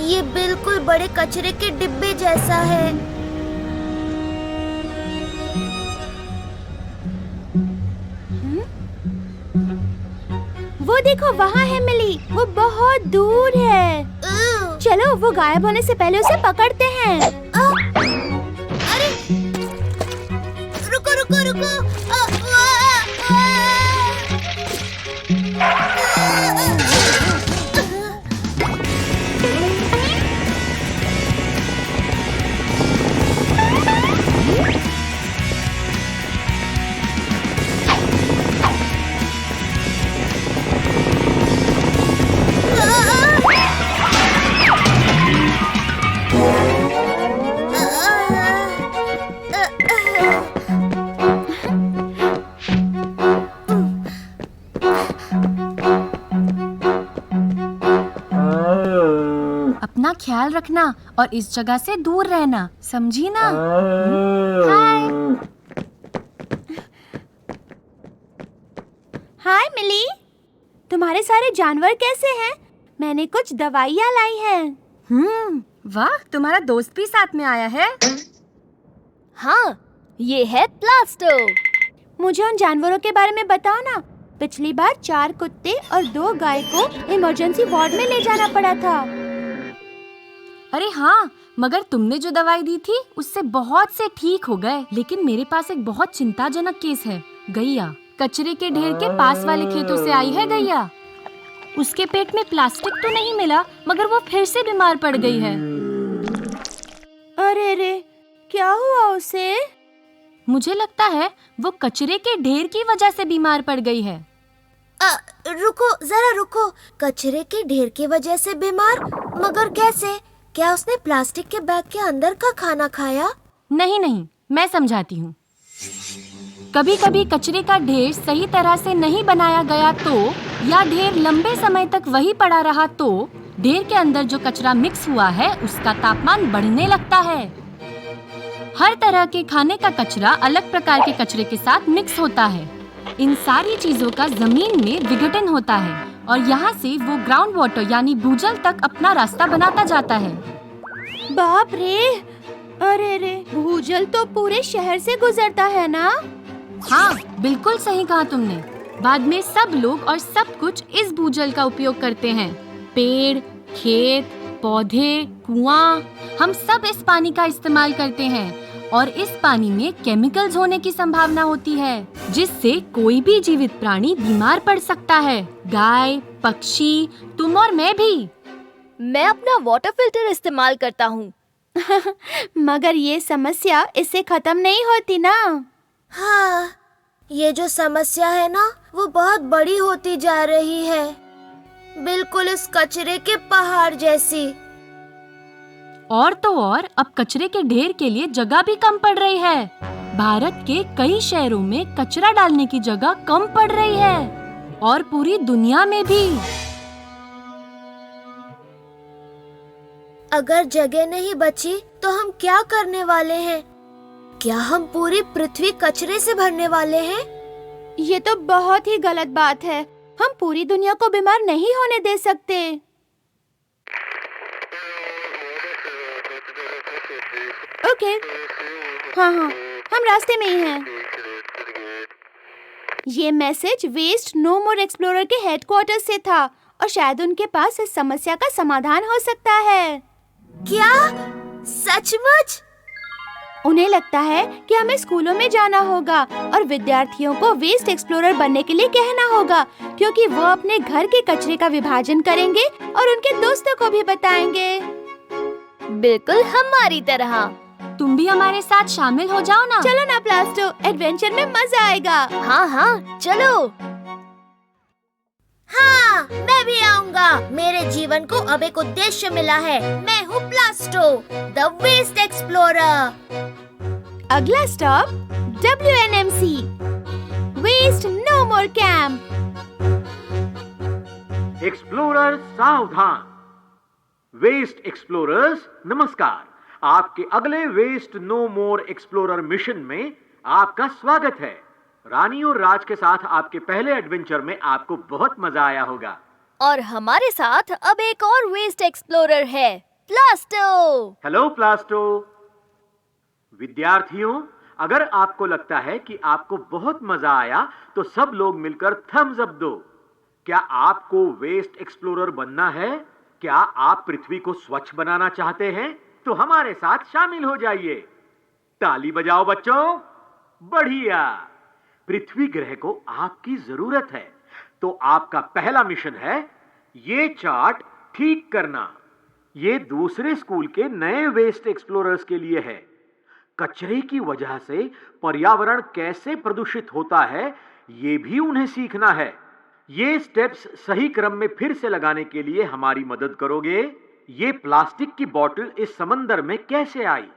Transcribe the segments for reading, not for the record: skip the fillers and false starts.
ये बिल्कुल बड़े कचरे के डिब्बे जैसा है। वो देखो, वहाँ है मिली। वो बहुत दूर है। चलो वो गायब होने से पहले उसे पकड़ते हैं। अरे रुको रुको रुको। अपना ख्याल रखना और इस जगह से दूर रहना, समझी ना? हाय। हाय मिली, तुम्हारे सारे जानवर कैसे हैं? मैंने कुछ दवाइयाँ लाई हैं। वाह, तुम्हारा दोस्त भी साथ में आया है। हाँ, ये है प्लास्टो। मुझे उन जानवरों के बारे में बताओ ना। पिछली बार 4 कुत्ते और 2 गाय को इमरजेंसी वार्ड में ले जाना पड़ा था। अरे हाँ, मगर तुमने जो दवाई दी थी उससे बहुत से ठीक हो गए। लेकिन मेरे पास एक बहुत चिंताजनक केस है। गैया कचरे के ढेर के पास वाले खेतों से आई है। गैया, उसके पेट में प्लास्टिक तो नहीं मिला, मगर वो फिर से बीमार पड़ गई है। अरे रे, क्या हुआ उसे? मुझे लगता है वो कचरे के ढेर की वजह से बीमार पड़ गई है। रुको, जरा रुको। कचरे के ढेर की वजह से बीमार? मगर कैसे? क्या उसने प्लास्टिक के बैग के अंदर का खाना खाया? नहीं, मैं समझाती हूँ। कभी कभी कचरे का ढेर सही तरह से नहीं बनाया गया तो, या ढेर लंबे समय तक वही पड़ा रहा तो, ढेर के अंदर जो कचरा मिक्स हुआ है उसका तापमान बढ़ने लगता है। हर तरह के खाने का कचरा अलग प्रकार के कचरे के साथ मिक्स होता है। इन सारी चीजों का जमीन में विघटन होता है और यहाँ से वो ग्राउंड वाटर यानी भूजल तक अपना रास्ता बनाता जाता है। बाप रे, अरे रे, भूजल तो पूरे शहर से गुजरता है ना? हाँ, बिल्कुल सही कहा तुमने। बाद में सब लोग और सब कुछ इस भूजल का उपयोग करते हैं। पेड़, खेत, पौधे, कुआं, हम सब इस पानी का इस्तेमाल करते हैं और इस पानी में केमिकल्स होने की संभावना होती है, जिससे कोई भी जीवित प्राणी बीमार पड़ सकता है। गाय, पक्षी, तुम और मैं भी। मैं अपना वाटर फिल्टर इस्तेमाल करता हूँ। मगर ये समस्या इससे खत्म नहीं होती ना। हाँ, ये जो समस्या है ना, वो बहुत बड़ी होती जा रही है। बिल्कुल इस कचरे के पहाड़ जैसी। और तो और अब कचरे के ढेर के लिए जगह भी कम पड़ रही है। भारत के कई शहरों में कचरा डालने की जगह कम पड़ रही है और पूरी दुनिया में भी। अगर जगह नहीं बची तो हम क्या करने वाले हैं? क्या हम पूरी पृथ्वी कचरे से भरने वाले हैं? ये तो बहुत ही गलत बात है। हम पूरी दुनिया को बीमार नहीं होने दे सकते। ओके, हाँ, हम रास्ते में ही हैं। ये मैसेज वेस्ट नो मोर एक्सप्लोरर के हेडक्वार्टर्स से था और शायद उनके पास इस समस्या का समाधान हो सकता है। क्या? सचमुच? उन्हें लगता है कि हमें स्कूलों में जाना होगा और विद्यार्थियों को वेस्ट एक्सप्लोरर बनने के लिए कहना होगा, क्योंकि वो अपने घर के कचरे का विभाजन करेंगे और उनके दोस्तों को भी बताएंगे। बिल्कुल हमारी तरह। तुम भी हमारे साथ शामिल हो जाओ ना। चलो ना प्लास्टो, एडवेंचर में मजा आएगा। हाँ, चलो। हाँ, मैं भी आऊँगा। मेरे जीवन को अब एक उद्देश्य मिला है। मैं हूँ प्लास्टो, द वेस्ट एक्सप्लोरर। अगला स्टॉप WNMC, वेस्ट नो मोर कैंप। एक्सप्लोरर सावधान। वेस्ट एक्सप्लोरर्स नमस्कार। आपके अगले वेस्ट नो मोर एक्सप्लोरर मिशन में आपका स्वागत है। रानी और राज के साथ आपके पहले एडवेंचर में आपको बहुत मजा आया होगा। और हमारे साथ अब एक और वेस्ट एक्सप्लोरर है, प्लास्टो। Hello plaster. विद्यार्थियों, अगर आपको लगता है कि आपको बहुत मजा आया तो सब लोग मिलकर थम्स अप दो। क्या आपको वेस्ट एक्सप्लोरर बनना है? क्या आप पृथ्वी को स्वच्छ बनाना चाहते हैं? तो हमारे साथ शामिल हो जाइए। ताली बजाओ बच्चों। बढ़िया। पृथ्वी ग्रह को आपकी जरूरत है, तो आपका पहला मिशन है ये चार्ट ठीक करना। ये दूसरे स्कूल के नए वेस्ट एक्सप्लोरर्स के लिए है। कचरे की वजह से पर्यावरण कैसे प्रदूषित होता है, ये भी उन्हें सीखना है। ये स्टेप्स सही क्रम में फिर से लगाने के लिए हमारी मदद करोगे? ये प्लास्टिक की बोतल इस समंदर में कैसे आई?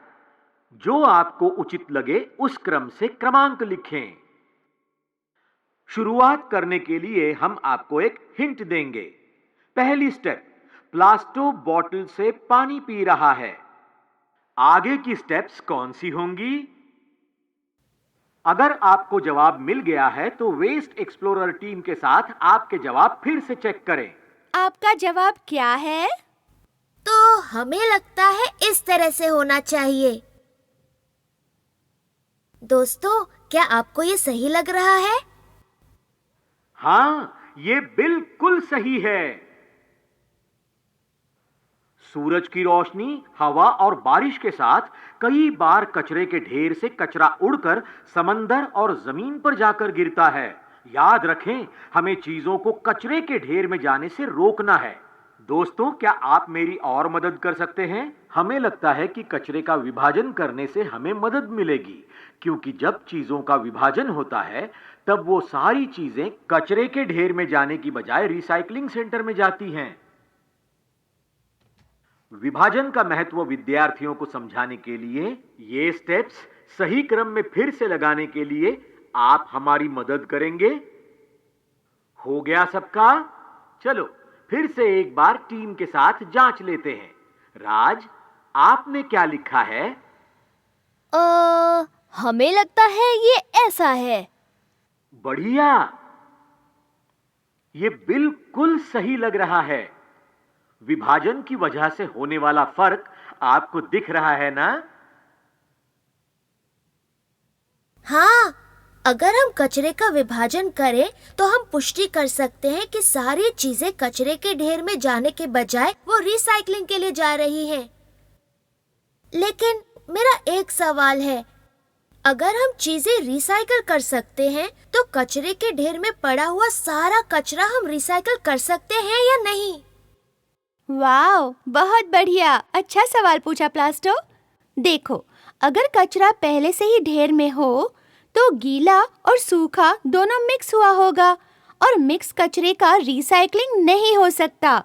जो आपको उचित लगे उस क्रम से क्रमांक लिखें। शुरुआत करने के लिए हम आपको एक हिंट देंगे। पहली स्टेप, प्लास्टो बोतल से पानी पी रहा है। आगे की स्टेप्स कौन सी होंगी? अगर आपको जवाब मिल गया है तो वेस्ट एक्सप्लोरर टीम के साथ आपके जवाब फिर से चेक करें। आपका जवाब क्या है? तो हमें लगता है इस तरह से होना चाहिए। दोस्तों, क्या आपको ये सही लग रहा है? हाँ, ये बिल्कुल सही है। सूरज की रोशनी, हवा और बारिश के साथ कई बार कचरे के ढेर से कचरा उड़कर समंदर और जमीन पर जाकर गिरता है। याद रखें, हमें चीजों को कचरे के ढेर में जाने से रोकना है। दोस्तों, क्या आप मेरी और मदद कर सकते हैं? हमें लगता है कि कचरे का विभाजन करने से हमें मदद मिलेगी, क्योंकि जब चीजों का विभाजन होता है तब वो सारी चीजें कचरे के ढेर में जाने की बजाय रिसाइकलिंग सेंटर में जाती हैं। विभाजन का महत्व विद्यार्थियों को समझाने के लिए ये स्टेप्स सही क्रम में फिर से लगाने के लिए आप हमारी मदद करेंगे। हो गया सबका? चलो फिर से एक बार टीम के साथ जांच लेते हैं। राज, आपने क्या लिखा है? हमें लगता है ये ऐसा है। बढ़िया, ये बिल्कुल सही लग रहा है। विभाजन की वजह से होने वाला फर्क आपको दिख रहा है ना? हाँ, अगर हम कचरे का विभाजन करें तो हम पुष्टि कर सकते हैं कि सारी चीजें कचरे के ढेर में जाने के बजाय वो रिसाइकलिंग के लिए जा रही हैं। लेकिन मेरा एक सवाल है, अगर हम चीजें रिसाइकल कर सकते हैं तो कचरे के ढेर में पड़ा हुआ सारा कचरा हम रिसाइकल कर सकते हैं या नहीं? वाओ, बहुत बढ़िया। अच्छा सवाल पूछा प्लास्टो। देखो, अगर कचरा पहले से ही ढेर में हो तो गीला और सूखा दोनों मिक्स हुआ होगा और मिक्स कचरे का रिसाइकलिंग नहीं हो सकता।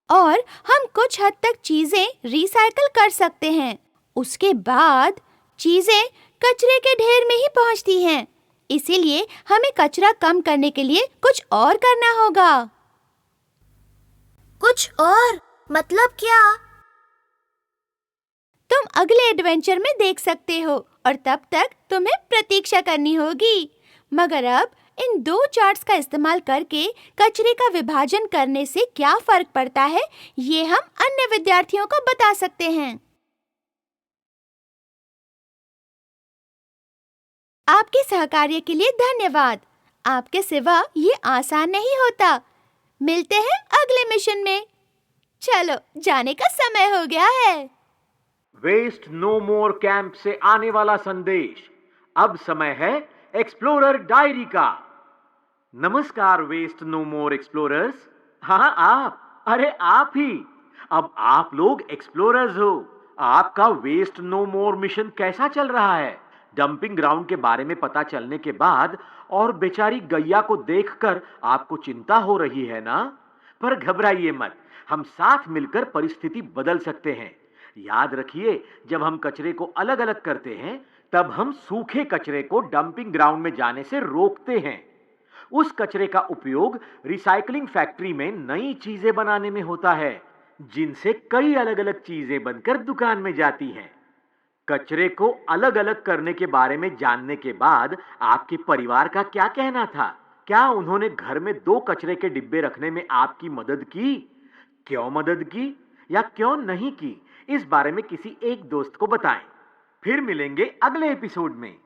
और हम कुछ हद तक चीजें रिसाइकल कर सकते हैं, उसके बाद चीजें कचरे के ढेर में ही पहुंचती हैं। इसीलिए हमें कचरा कम करने के लिए कुछ और करना होगा। कुछ और मतलब क्या? तुम अगले एडवेंचर में देख सकते हो और तब तक तुम्हें प्रतीक्षा करनी होगी। मगर अब इन दो चार्ट्स का इस्तेमाल करके कचरे का विभाजन करने से क्या फर्क पड़ता है, ये हम अन्य विद्यार्थियों को बता सकते हैं। आपके सहकार्य के लिए धन्यवाद। आपके सिवा ये आसान नहीं होता। मिलते हैं अगले मिशन में। चलो, जाने का समय हो गया है। वेस्ट नो मोर कैंप से आने वाला संदेश। अब समय है एक्सप्लोरर डायरी का। नमस्कार वेस्ट नो मोर एक्सप्लोरर्स। हाँ, आप, अरे आप ही। अब आप लोग एक्सप्लोरर्स हो। आपका वेस्ट नो मोर मिशन कैसा चल रहा है? डंपिंग ग्राउंड के बारे में पता चलने के बाद और बेचारी गैया को देखकर आपको चिंता हो रही है ना? पर घबराइए मत, हम साथ मिलकर परिस्थिति बदल सकते हैं। याद रखिए, जब हम कचरे को अलग अलग करते हैं तब हम सूखे कचरे को डंपिंग ग्राउंड में जाने से रोकते हैं। उस कचरे का उपयोग रिसाइकलिंग फैक्ट्री में नई चीजें बनाने में होता है, जिनसे कई अलग-अलग चीजें बनकर दुकान में जाती हैं। कचरे को अलग-अलग करने के बारे में जानने के बाद आपके परिवार का क्या कहना था? क्या उन्होंने घर में 2 कचरे के डिब्बे रखने में आपकी मदद की? क्यों मदद की या क्यों नहीं की, इस बारे में किसी एक दोस्त को बताएं। फिर मिलेंगे अगले एपिसोड में।